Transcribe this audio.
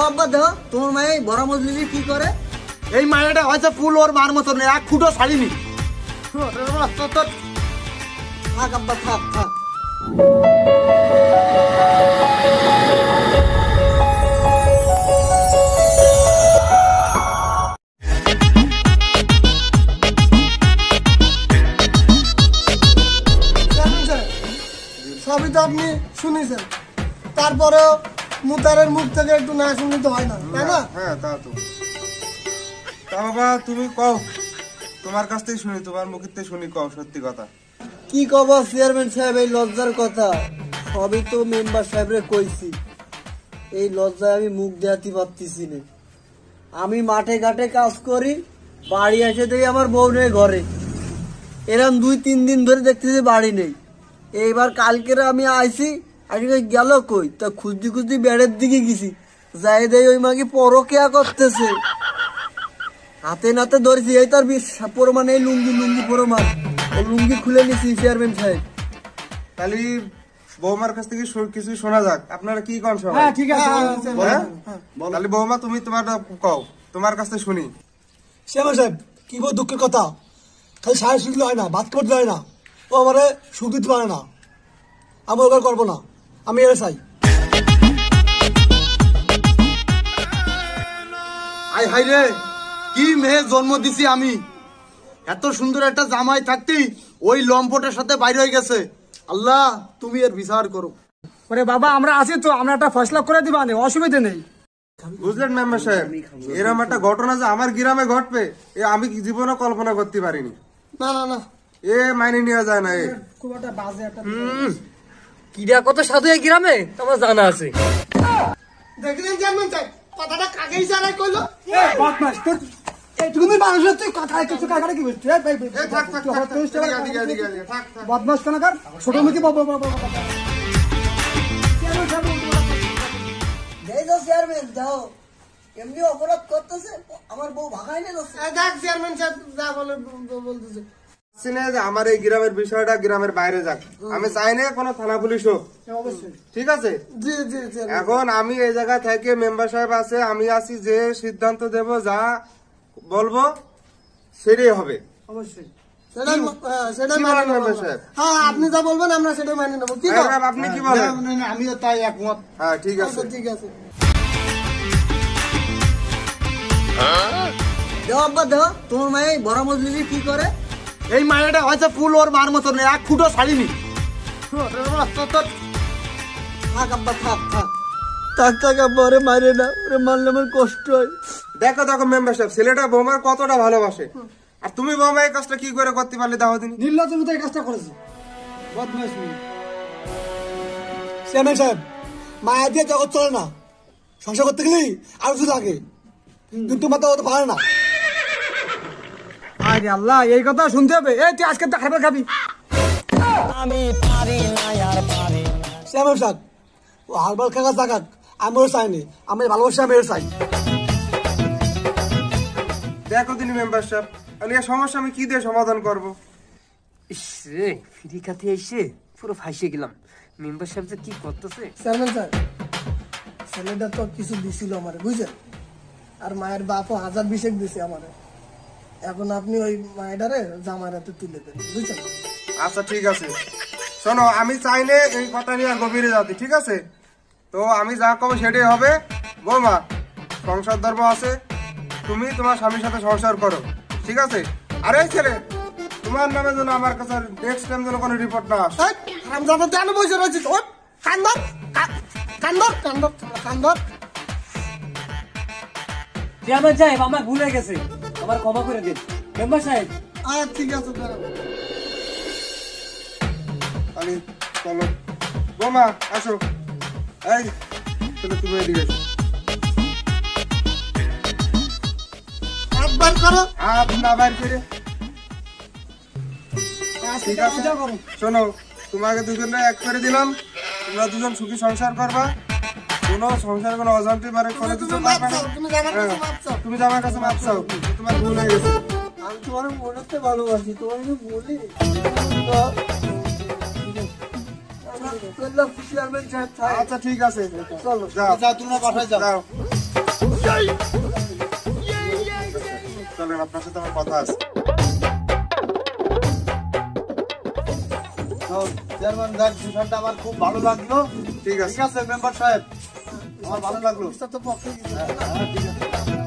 আব্বা দেহ তোমার মায়ে বড় মজলিসে কি করে? এই মায়াটা হয়তো ফুল ওর মার মতো নেই, এক ফুটও ছাড়িনি। থাক আব্বা থাক থাক। সবই তো আপনি শুনেছেন, তারপরেও মুতারের মুখ থেকে একটু না শুনলে তো হয় না, তাই না? হ্যাঁ তা তো। তা বাবা তুমি কও, তোমার কাছ থেকে শুনি, তোমার মুখের থেকে শুনি, কও সত্যি কথা। কি কব চেয়ারম্যান সাহেব, এই লজ্জার কথা সবই তো মেম্বার সাহেবরে কইছি, এই লজ্জায় আমি মুখ দেখাতে পারতেছি না। আমি মাঠে ঘাটে কাজ করি, বাড়ি এসে দেখি আমার বউ নেই ঘরে। এরম 2-3 দিন ধরে দেখতেছি বাড়ি নেই। এইবার কালকের আমি আইছি, আজকে গেল কই, তা খুঁজতে খুঁজতে বেড়ের দিকে গেছি, যাই দেয় ওই মাকে পরকিয়া করতেছে। হাতে নাতে ধরেছি, এই তার প্রমাণ, এই লুঙ্গি প্রমাণ, ও লুঙ্গি খুলে নিছি চেয়ারম্যান সাহেব। তাহলে বৌমার কাছ থেকে কিছু শোনা যাক, আপনারা কি কন সবাই? হ্যাঁ ঠিক আছে, তাহলে বৌমা তুমি তোমার কও, তোমার কাছ থেকে শুনি। চেয়ারম্যান সাহেব কি বল, দুঃখের কথা, খালি সাহেব শুনলে হয় না, ভাত করতে হয় না, ও আমারে সুখ দিতে পারে না, আমি ওকে করবো না, আমি এর চাই। আই হাই রে, কি মেয়ে জন্ম দিছি আমি। এত সুন্দর একটা জামাই থাকতেই ওই লম্পটের সাথে বাইরে হয়ে গেছে। আল্লাহ তুমি এর বিচার করো। ওরে বাবা আমরা আছি তো, আমরা একটা ফয়সলা করে দিবা, অসুবিধা নেই। বুঝলেন মেম্বার সাহেব, এরকম একটা ঘটনা যে আমার গ্রামে ঘটবে এ আমি জীবনে কল্পনা করতে পারিনি। না না না, এ মাইনে নেওয়া যায় না। খুব একটা বাজে একটা কিরা কত সাধু এই গ্রামে তোমার জানা আছে। দেখলেন চেয়ারম্যান সাহেব, কথাটা কাকেই জানাই কইলো। বদমাশ, তোর এইটুকুনি মানুষের তুই কথা কিছু কাকারে কি বলছিস? বদমাশ কেন কর, ছোট মুখে চেয়ারম্যান যাও, এমনি অপরাধ করতেছে, আমার বউ ভাগাই নিয়ে যাচ্ছে। দেখ চেয়ারম্যান সাহেব যা বলে বলতেছে, যে আমার এই গ্রামের বিষয়টা গ্রামের বাইরে যাক, আমি চাই না কোনো থানা পুলিশ হোক, ঠিক আছে? জি জি জি। এখন আমি এই জায়গা থেকে মেম্বার সাহেব আছে, আমি আছি, যে সিদ্ধান্ত দেব, যা বলবো সেটাই হবে। অবশ্যই আপনি যা বলবেন আমরা সেটাই মানি নেবো। কি আপনি কি বলেন? আমিও তাই একমত। হ্যাঁ ঠিক আছে ঠিক আছে। দেহ আব্বা দেহ তোমার মায়ে বড় মজলিসে কি করে? এই মায়াটা হয়তো ফুল ওর মার মতো নেই, এক ফুটও ছাড়িনি। থাক আব্বা থাক থাক থাক থাক আব্বা, ওরে মারে না, ওরে মারলে আমার কষ্ট হয়। দেখো দেখো মেম্বার সাহেব, ছেলেটা বৌমার কতটা ভালোবাসে, আর তুমি বৌমা এই কাজটা কি করে করতে পারলে দাও দিন? নির্লজ্জের মতো এই কাজটা করেছে, বদমাশ মেয়ে। চেয়ারম্যান সাহেব, মায়া দিয়ে জগৎ চলে না, সংসার করতে গেলেই আর কিছু লাগে, কিন্তু মাথা হতে পারে না। আরে আল্লাহ, এই কথা শুনতে হবে। এই তুই আজকে তো খাবার খাবি। আমি পারি না আর পারি না। চেয়ারম্যান সাহেব, ও হারবাল খাগা জাগাক, আমি ওর চাইনি, আমি ভালোবাসি, আমি এর চাই। দেখো তিনি মেম্বার সাহেব, আমি এই সমস্যা আমি কি দিয়ে সমাধান করবো? রে ফ্রি খাতে এসে পুরো ফাঁসিয়ে গেলাম। মেম্বার সাহেব যে কি করতেছে। চেয়ারম্যান সাহেব, ছেলেটা তো কিছু দিছিল আমারে, বুঝছেন, আর মায়ের বাপও 1000 দিছে আমারে। এখন আপনি ওই মায়েরারে জামার হাতে তুলে দেন, বুঝছেন? আচ্ছা ঠিক আছে, শোনো, আমি চাইলে এই কথা নিয়ে গভীরে যাতে, ঠিক আছে? তো আমি যা করবো সেটাই হবে। বৌমা, সংসার ধর্ম আছে, তুমি তোমার স্বামীর সাথে সংসার করো, ঠিক আছে? আর এই ছেলে, তোমার নামে যেন আমার কাছে নেক্সট টাইম যেন কোনো রিপোর্ট না আসে। হারামজাদা জানো বসে রয়েছে, ওর কান্দর কান্দর কান্দর কান্দর। চেয়ারম্যান সাহেব আমার ভুল হয়ে গেছে, আমার ক্ষমা করে দিন। মেম্বার সাহেব ঠিক আছে, তাহলে চলো বৌমা, আসো। এই ছেলে, তুমি এদিকে এসো। হাত বার করো। হাত না বাইর করে, ঠিক আছে? শোনো, তোমাকে দুজনে এক করে দিলাম, তোমরা দুজন সুখী সংসার করবা, কোনো সংসার কোনো অজান্তি মানে করে কিছু পারবে না। তুমি আমার কাছে মাপ চাও, তোমার ভুল হয়ে গেছে। আমি তোমার মনে ভালোবাসি, তোমার বলি আচ্ছা ঠিক আছে, চলো যাও, তোমরা বাসায় যাও। চলেন, আপনার সাথে আমার কথা আছে। তো চেয়ারম্যান দেখ, বিষয়টা আমার খুব ভালো লাগলো। ঠিক আছে। ঠিক আছে মেম্বার সাহেব, আমার ভালো লাগলো। তো পক্ষে হ্যাঁ, ঠিক আছে।